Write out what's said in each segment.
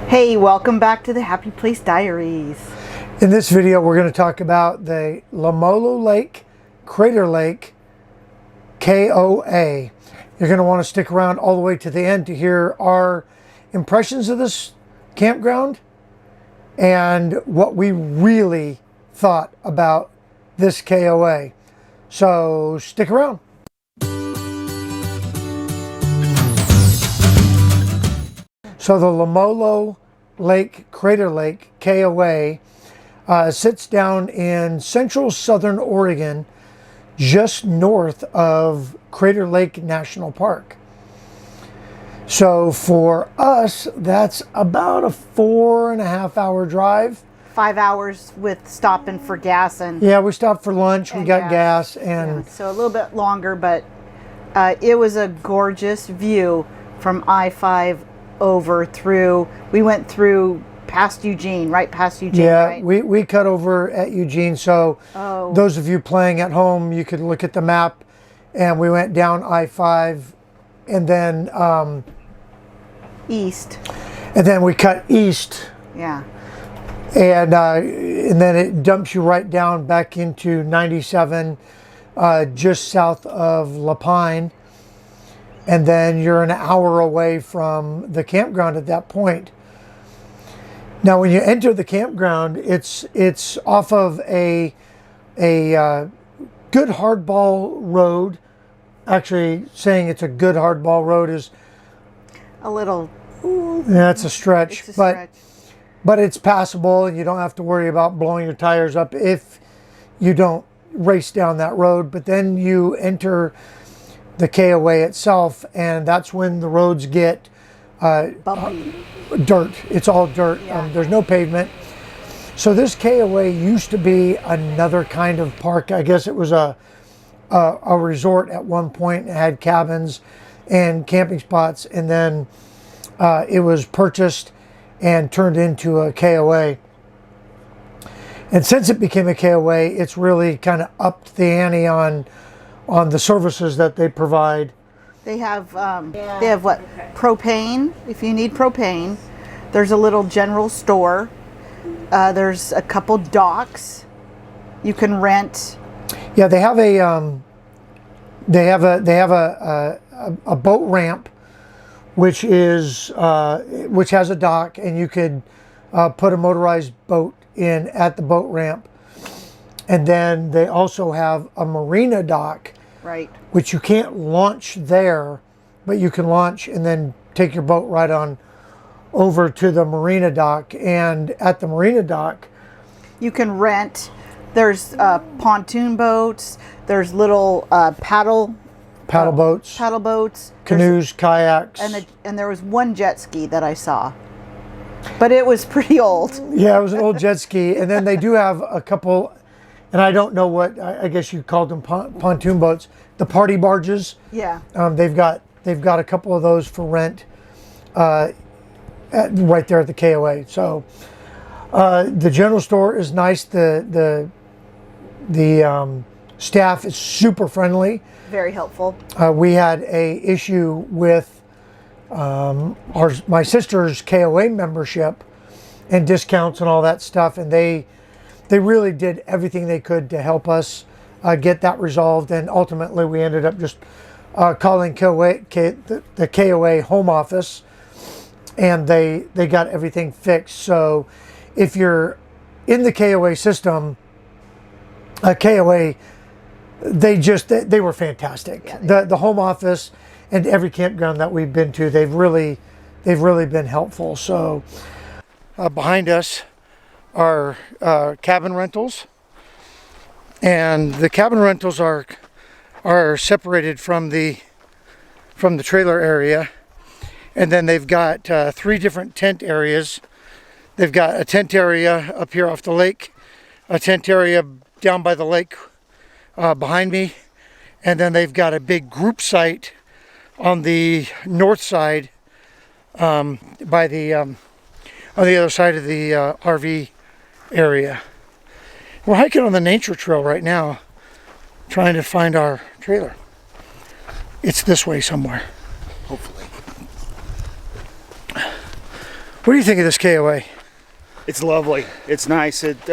Hey, welcome back to the Happy Place Diaries. In this video, we're going to talk about the Lemolo Lake, Crater Lake, KOA. You're going to want to stick around all the way to the end to hear our impressions of this campground and what we really thought about this KOA. So stick around. So the Lemolo Lake, Crater Lake, KOA, sits down in central southern Oregon, just north of Crater Lake National Park. So for us, that's about a 4.5 hour drive. 5 hours with stopping for gas and Yeah, we stopped for lunch, we got gas, and yeah, so a little bit longer, but it was a gorgeous view from I-5 over through. We went through past Eugene, right past Eugene. yeah, right? we cut over at Eugene. So those of you playing at home, you could look at the map, and we went down I-5, and then East. and then we cut east. Yeah. And then it dumps you right down back into 97, just south of Lapine. And then you're an hour away from the campground at that point. Now, when you enter the campground, it's off of a good hardball road. Actually, saying it's a good hardball road is A little. that's a stretch. It's a stretch. But it's passable, and you don't have to worry about blowing your tires up if you don't race down that road. But then you enter the KOA itself, and that's when the roads get Bumpy. dirt. It's all dirt. Yeah. There's no pavement. So this KOA used to be another kind of park. I guess it was a resort at one point. It had cabins and camping spots, and then it was purchased and turned into a KOA. And since it became a KOA, it's really kind of upped the ante on the services that they provide. They have what? Propane, if you need propane. There's a little general store. There's a couple docks you can rent. Yeah, they have a boat ramp, which has a dock, and you could put a motorized boat in at the boat ramp. And then they also have a marina dock, Right. which you can't launch there, but you can launch and then take your boat right on over to the marina dock. And at the marina dock, You can rent. There's pontoon boats. There's little paddle boats, boats, canoes, kayaks. and there was one jet ski that I saw, but it was pretty old. Yeah, it was an old jet ski. And then they do have a couple, and I don't know what, I guess you called them pontoon boats, the party barges. Yeah. They've got a couple of those for rent right there at the KOA. So the general store is nice. The staff is super friendly. Very helpful. We had a issue with my sister's KOA membership and discounts and all that stuff, and they really did everything they could to help us get that resolved. And ultimately, we ended up just calling the KOA home office, and they got everything fixed. So if you're in the KOA system, KOA, they were fantastic. Yeah, the home office and every campground that we've been to, they've really been helpful. So behind us are cabin rentals, and the cabin rentals are separated from the trailer area, and then they've got 3 different tent areas. They've got a tent area up here off the lake, a tent area down by the lake behind me, and then they've got a big group site on the north side, by the on the other side of the RV area. We're hiking on the nature trail right now, trying to find our trailer. It's this way somewhere, hopefully. What do you think of this KOA? It's lovely. It's nice. It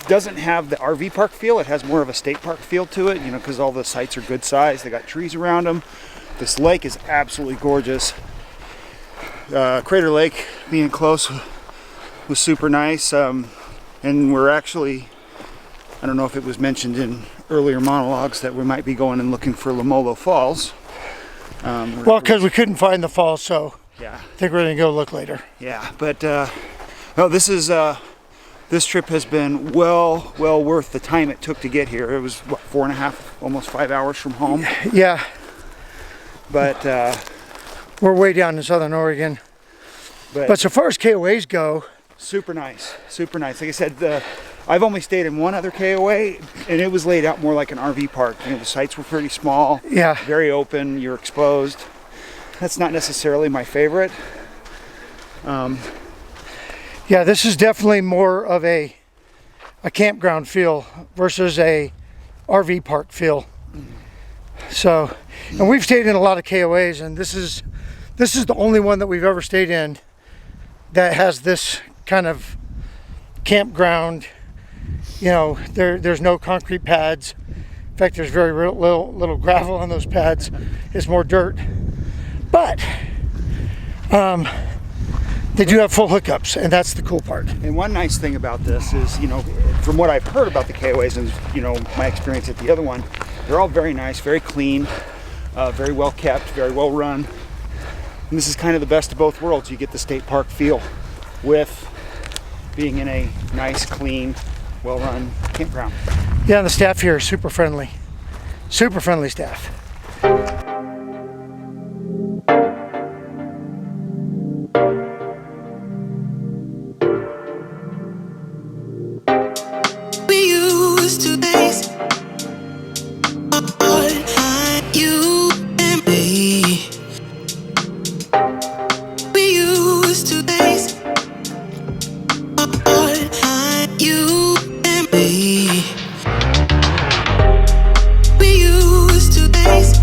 doesn't have the RV park feel. It has more of a state park feel to it, you know, because all the sites are good size. They got trees around them. This lake is absolutely gorgeous. Crater Lake being close was super nice. And we're actually, I don't know if it was mentioned in earlier monologues, that we might be going and looking for Lemolo Falls. Well, because we couldn't find the falls, so yeah, I think we're going to go look later. Yeah, but no, this trip has been well worth the time it took to get here. It was what, 4.5, almost 5 hours from home. Yeah. But we're way down in Southern Oregon. But so far as KOAs go, super nice, super nice. Like I said, I've only stayed in one other KOA, and it was laid out more like an RV park. You know, the sites were pretty small. Yeah. Very open. You're exposed. That's not necessarily my favorite. Yeah, this is definitely more of a campground feel versus a RV park feel. So, and we've stayed in a lot of KOAs, and this is the only one that we've ever stayed in that has this kind of campground. You know, there's no concrete pads. In fact, there's very little gravel on those pads. It's more dirt. But they do have full hookups, and that's the cool part. And one nice thing about this is, you know, from what I've heard about the KOAs and, you know, my experience at the other one, they're all very nice, very clean, very well kept, very well run. And this is kind of the best of both worlds. You get the state park feel with being in a nice, clean, well-run campground. Yeah, and the staff here is super friendly staff. We used to days, you and me. We used to days, you and me. We used to days,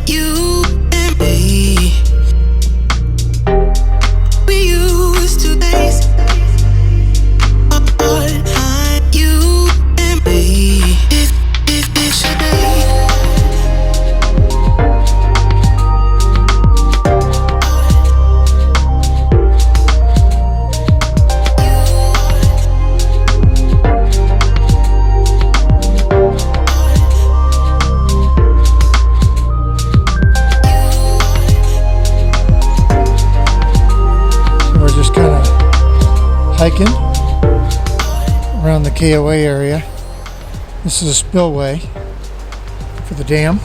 you and me. We used to days, you and me. If should We're just kind of hiking around the KOA area. This is a spillway for the dam.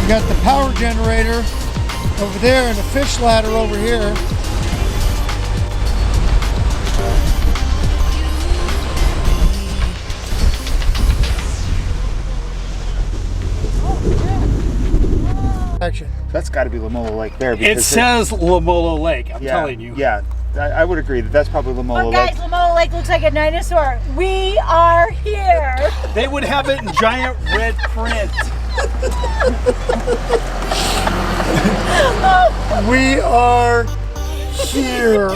We got the power generator over there and a fish ladder over here. Action. That's got to be Lemolo Lake there. It says Lemolo Lake, I'm telling you. Yeah, I would agree that that's probably Lemolo Look, Lake. guys, Lemolo Lake looks like a dinosaur. We are here. They would have it in giant red print. We are here.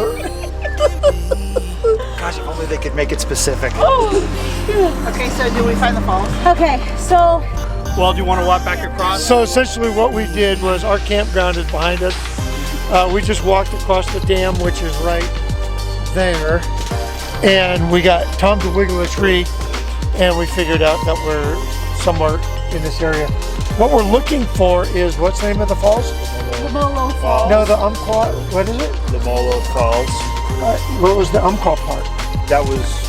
Gosh, if only they could make it specific. Okay, so do we find the falls? Okay, so Well, do you want to walk back across? So essentially what we did was our campground is behind us. We just walked across the dam, which is right there. And we got Tom to wiggle a tree, and we figured out that we're somewhere in this area. What we're looking for is, what's the name of the falls? Lemolo Falls. No, the Umpqua, what is it? Lemolo Falls. What was the Umpqua part? That was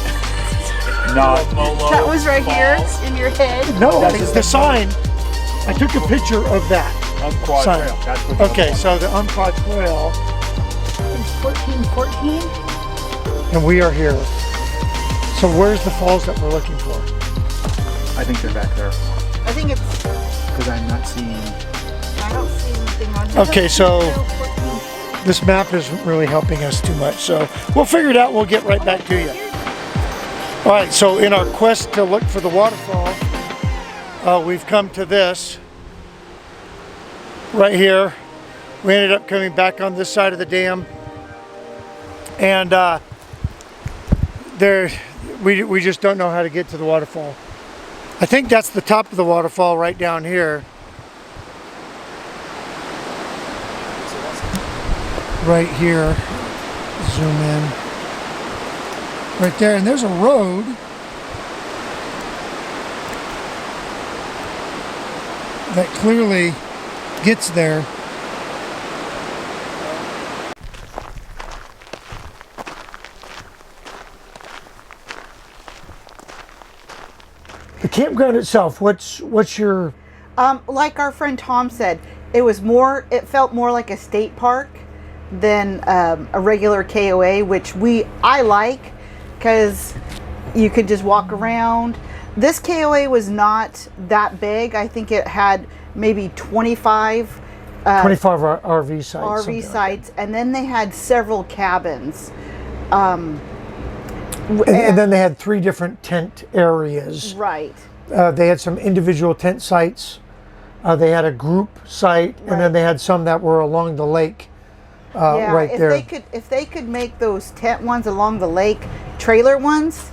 not. That was right here in your head. No, the sign. I took a picture of that. Quad sign. Trail. That's what the Okay, other so the Quad Trail, It's 1414. and we are here. So where's the falls that we're looking for? one. I think they're back there I think it's, because I'm not seeing. I don't see anything on here. Okay, so this map isn't really helping us too much, so we'll figure it out. We'll get right back to you. All right, so in our quest to look for the waterfall, we've come to this right here. We ended up coming back on this side of the dam, and we just don't know how to get to the waterfall. I think that's the top of the waterfall right down here. Right here, zoom in, right there, and there's a road that clearly gets there. The campground itself, what's your... Like our friend Tom said, it felt more like a state park than a regular KOA, which I like because you could just walk around. This KOA was not that big. I think it had maybe 25 RV sites. RV sites, and then they had several cabins. And then they had 3 different tent areas. Right. They had some individual tent sites. They had a group site, and then they had some that were along the lake. Right there. If they could make those tent ones along the lake trailer ones,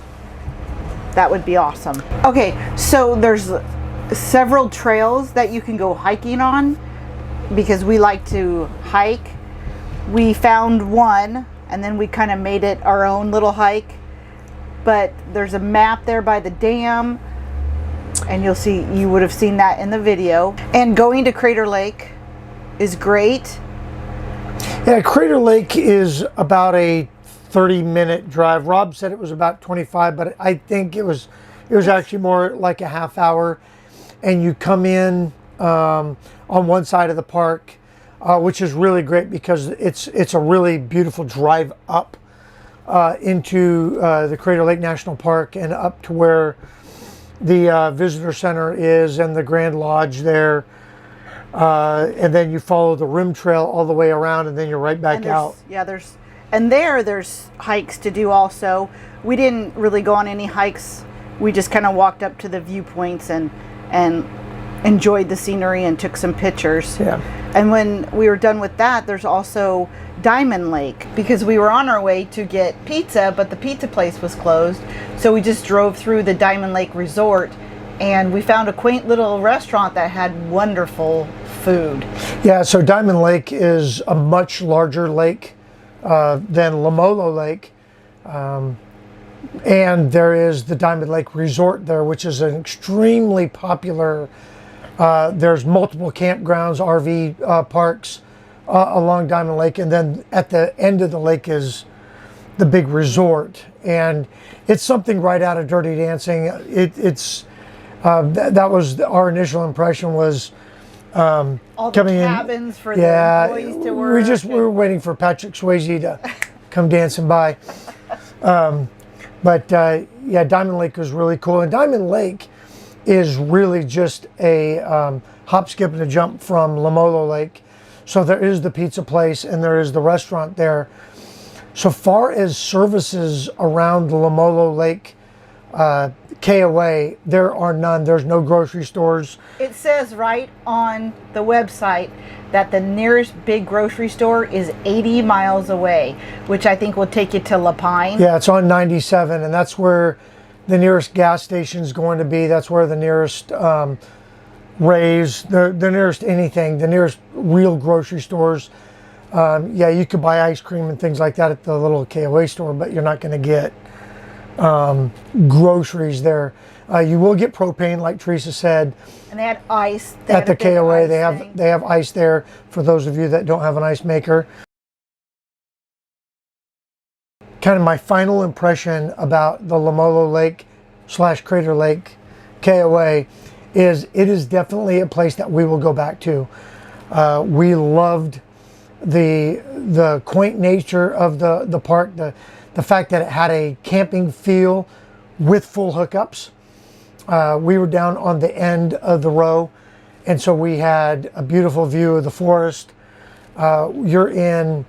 that would be awesome. Okay, so there's several trails that you can go hiking on because we like to hike. We found one and then we kind of made it our own little hike. But there's a map there by the dam, and you would have seen that in the video. And going to Crater Lake is great. Yeah, Crater Lake is about a 30-minute drive. Rob said it was about 25, but I think it was actually more like a half hour. And you come in on one side of the park, which is really great because it's a really beautiful drive up into the Crater Lake National Park and up to where the visitor center is and the Grand Lodge there. And then you follow the rim trail all the way around, and then you're right back out. Yeah, there's hikes to do also. We didn't really go on any hikes. We just kind of walked up to the viewpoints and enjoyed the scenery and took some pictures. Yeah. And when we were done with that, there's also Diamond Lake, because we were on our way to get pizza, but the pizza place was closed. So we just drove through the Diamond Lake Resort, and we found a quaint little restaurant that had wonderful food. Yeah, so Diamond Lake is a much larger lake than Lemolo Lake. And there is the Diamond Lake Resort there, which is an extremely popular, there's multiple campgrounds, RV parks along Diamond Lake. And then at the end of the lake is the big resort. And it's something right out of Dirty Dancing. That was our initial impression was all the coming cabins in, for the employees to work. We were waiting for Patrick Swayze to come dancing by. But yeah, Diamond Lake was really cool. And Diamond Lake is really just a hop, skip, and a jump from Lemolo Lake. So there is the pizza place and there is the restaurant there. So far as services around the Lemolo Lake KOA, there are none. There's no grocery stores. It says right on the website that the nearest big grocery store is 80 miles away, which I think will take you to La Pine. Yeah, it's on 97, and that's where the nearest gas station is going to be. That's where the nearest Ray's, the nearest anything, the nearest real grocery stores. Yeah, you could buy ice cream and things like that at the little KOA store, but you're not going to get groceries there. You will get propane, like Teresa said. And they had ice. At the KOA, they have ice there for those of you that don't have an ice maker. Kind of my final impression about the Lemolo Lake / Crater Lake KOA is it is definitely a place that we will go back to. We loved the quaint nature of the park, the fact that it had a camping feel with full hookups. We were down on the end of the row, and so we had a beautiful view of the forest. You're in,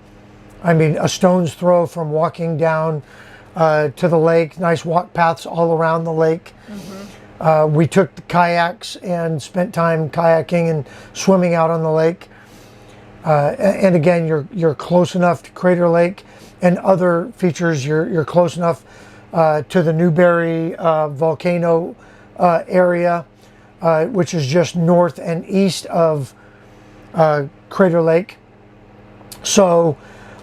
I mean, a stone's throw from walking down to the lake. Nice walk paths all around the lake. We took the kayaks and spent time kayaking and swimming out on the lake. And again, you're close enough to Crater Lake and other features. You're close enough to the Newberry volcano area, which is just north and east of Crater Lake. So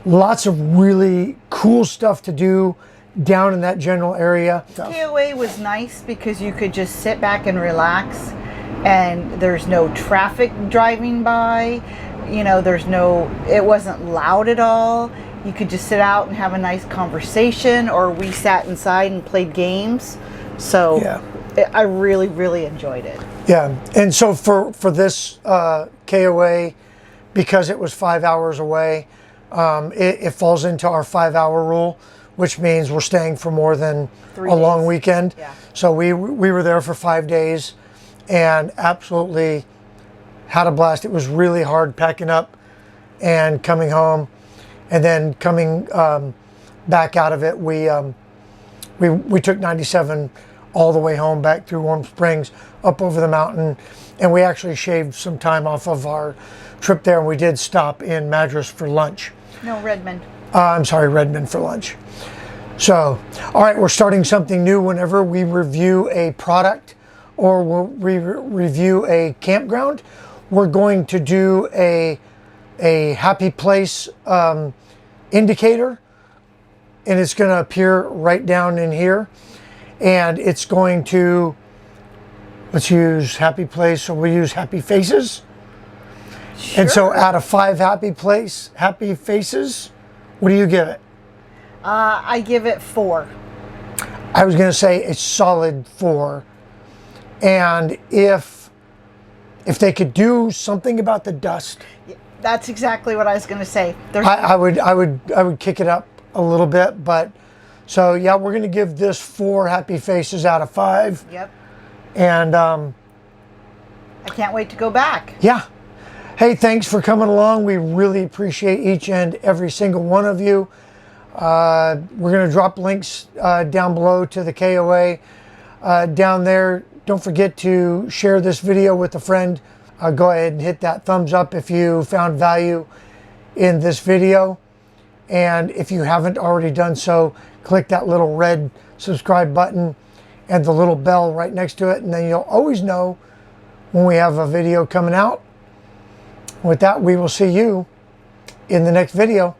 lots of really cool stuff to do down in that general area. KOA was nice because you could just sit back and relax, and there's no traffic driving by. You know, it wasn't loud at all. You could just sit out and have a nice conversation, or we sat inside and played games. So Yeah. I really, really enjoyed it. Yeah, and so for this KOA, because it was 5 hours away, it falls into our 5-hour rule, which means we're staying for more than 3 a long days. weekend. Yeah. So we were there for 5 days and absolutely had a blast. It was really hard packing up and coming home, and then coming back out of it. We took 97 all the way home back through Warm Springs up over the mountain, and we actually shaved some time off of our trip there, and we did stop in Madras for lunch. No, Redmond. I'm sorry, Redmond for lunch. So, all right, we're starting something new whenever we review a product or we review a campground. We're going to do a happy place indicator, and it's going to appear right down in here. And it's going to, let's use happy place, so we use happy faces. Sure. And so out of 5 happy faces, what do you give it? I give it 4. I was going to say a solid 4. And if they could do something about the dust, That's exactly what I was going to say. I would kick it up a little bit. But so yeah, we're going to give this 4 happy faces out of 5. Yep. And I can't wait to go back. yeah. Hey, thanks for coming along. We really appreciate each and every single one of you. We're going to drop links down below to the KOA down there. Don't forget to share this video with a friend. Go ahead and hit that thumbs up if you found value in this video. And if you haven't already done so, click that little red subscribe button and the little bell right next to it, and then you'll always know when we have a video coming out. With that, we will see you in the next video.